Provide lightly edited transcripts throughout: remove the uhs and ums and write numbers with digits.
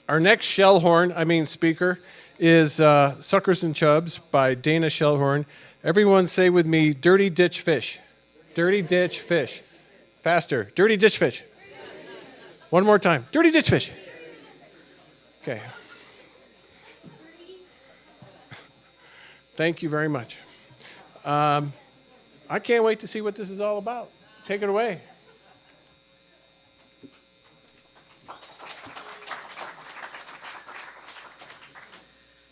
Our next speaker is Suckers and Chubs by Dana Shellhorn. Everyone say with me, dirty ditch fish. Dirty ditch fish. Faster. Dirty ditch fish. One more time. Dirty ditch fish. Okay. Thank you very much. I can't wait to see what this is all about. Take it away.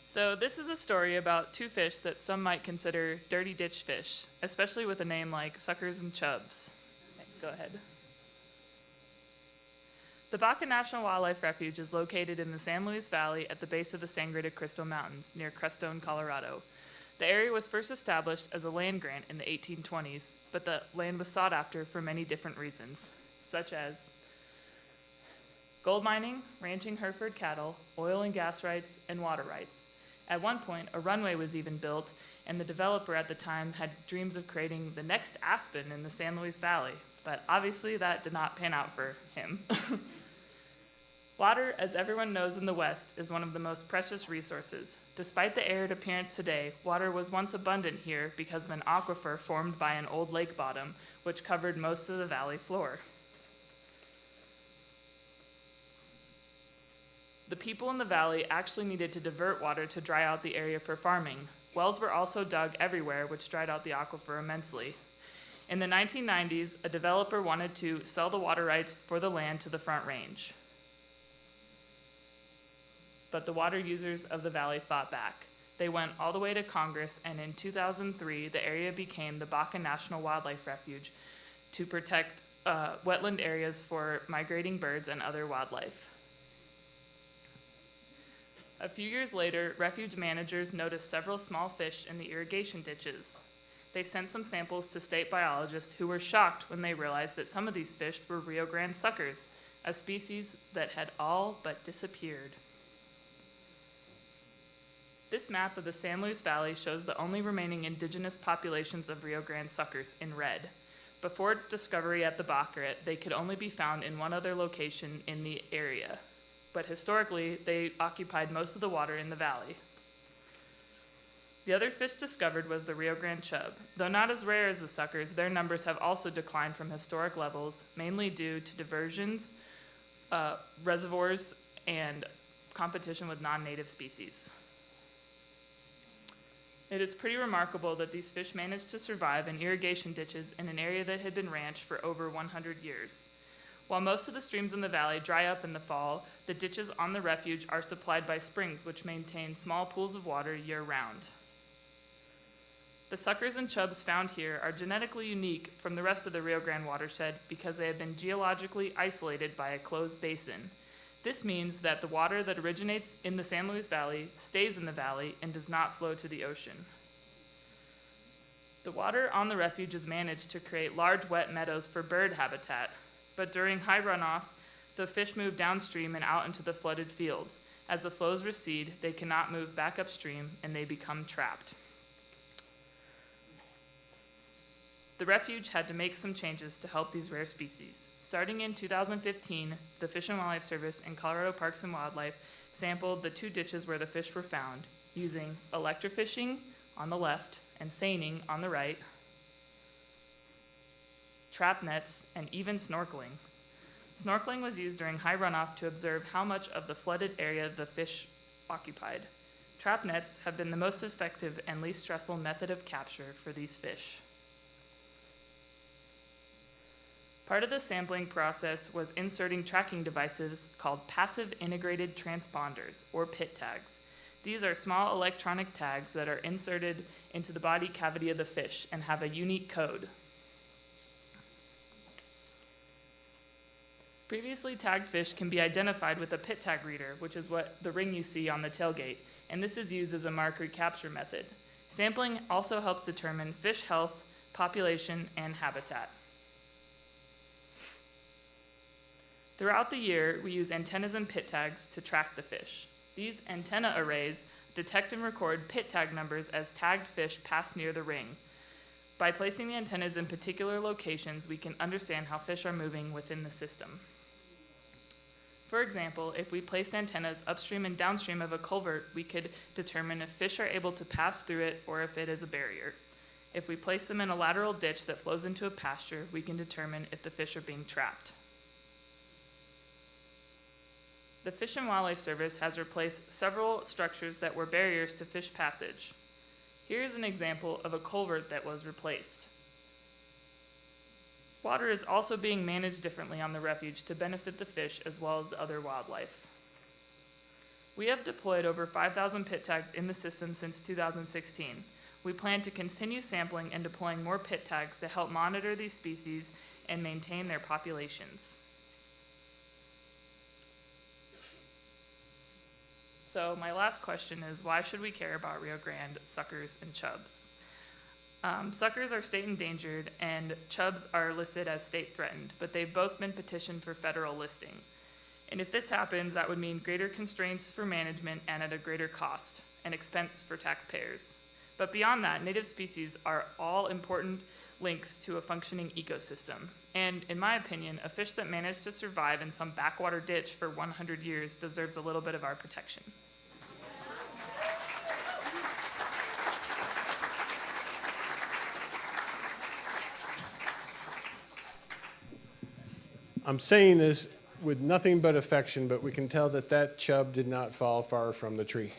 So this is a story about two fish that some might consider dirty ditch fish, especially with a name like Suckers and Chubs. Okay, go ahead. The Baca National Wildlife Refuge is located in the San Luis Valley at the base of the Sangre de Cristo Mountains near Crestone, Colorado. The area was first established as a land grant in the 1820s, but the land was sought after for many different reasons, such as gold mining, ranching Hereford cattle, oil and gas rights, and water rights. At one point, a runway was even built, and the developer at the time had dreams of creating the next Aspen in the San Luis Valley, but obviously that did not pan out for him. Water, as everyone knows in the West, is one of the most precious resources. Despite the arid appearance today, water was once abundant here because of an aquifer formed by an old lake bottom, which covered most of the valley floor. The people in the valley actually needed to divert water to dry out the area for farming. Wells were also dug everywhere, which dried out the aquifer immensely. In the 1990s, a developer wanted to sell the water rights for the land to the Front Range. But the water users of the valley fought back. They went all the way to Congress, and in 2003, the area became the Baca National Wildlife Refuge to protect wetland areas for migrating birds and other wildlife. A few years later, refuge managers noticed several small fish in the irrigation ditches. They sent some samples to state biologists who were shocked when they realized that some of these fish were Rio Grande suckers, a species that had all but disappeared. This map of the San Luis Valley shows the only remaining indigenous populations of Rio Grande suckers in red. Before discovery at the Baca, they could only be found in one other location in the area, but historically, they occupied most of the water in the valley. The other fish discovered was the Rio Grande chub. Though not as rare as the suckers, their numbers have also declined from historic levels, mainly due to diversions, reservoirs, and competition with non-native species. It is pretty remarkable that these fish managed to survive in irrigation ditches in an area that had been ranched for over 100 years. While most of the streams in the valley dry up in the fall, the ditches on the refuge are supplied by springs, which maintain small pools of water year-round. The suckers and chubs found here are genetically unique from the rest of the Rio Grande watershed because they have been geologically isolated by a closed basin. This means that the water that originates in the San Luis Valley stays in the valley and does not flow to the ocean. The water on the refuge is managed to create large wet meadows for bird habitat, but during high runoff, the fish move downstream and out into the flooded fields. As the flows recede, they cannot move back upstream and they become trapped. The refuge had to make some changes to help these rare species. Starting in 2015, the Fish and Wildlife Service and Colorado Parks and Wildlife sampled the two ditches where the fish were found using electrofishing on the left and seining on the right, trap nets, and even snorkeling. Snorkeling was used during high runoff to observe how much of the flooded area the fish occupied. Trap nets have been the most effective and least stressful method of capture for these fish. Part of the sampling process was inserting tracking devices called passive integrated transponders, or PIT tags. These are small electronic tags that are inserted into the body cavity of the fish and have a unique code. Previously tagged fish can be identified with a PIT tag reader, which is what the ring you see on the tailgate, and this is used as a marker capture method. Sampling also helps determine fish health, population, and habitat. Throughout the year, we use antennas and PIT tags to track the fish. These antenna arrays detect and record PIT tag numbers as tagged fish pass near the ring. By placing the antennas in particular locations, we can understand how fish are moving within the system. For example, if we place antennas upstream and downstream of a culvert, we could determine if fish are able to pass through it or if it is a barrier. If we place them in a lateral ditch that flows into a pasture, we can determine if the fish are being trapped. The Fish and Wildlife Service has replaced several structures that were barriers to fish passage. Here is an example of a culvert that was replaced. Water is also being managed differently on the refuge to benefit the fish as well as other wildlife. We have deployed over 5,000 pit tags in the system since 2016. We plan to continue sampling and deploying more pit tags to help monitor these species and maintain their populations. So my last question is, why should we care about Rio Grande, suckers, and chubs? Suckers are state endangered and chubs are listed as state threatened, but they've both been petitioned for federal listing. And if this happens, that would mean greater constraints for management and at a greater cost and expense for taxpayers. But beyond that, native species are all important links to a functioning ecosystem. And in my opinion, a fish that managed to survive in some backwater ditch for 100 years deserves a little bit of our protection. I'm saying this with nothing but affection, but we can tell that that chub did not fall far from the tree.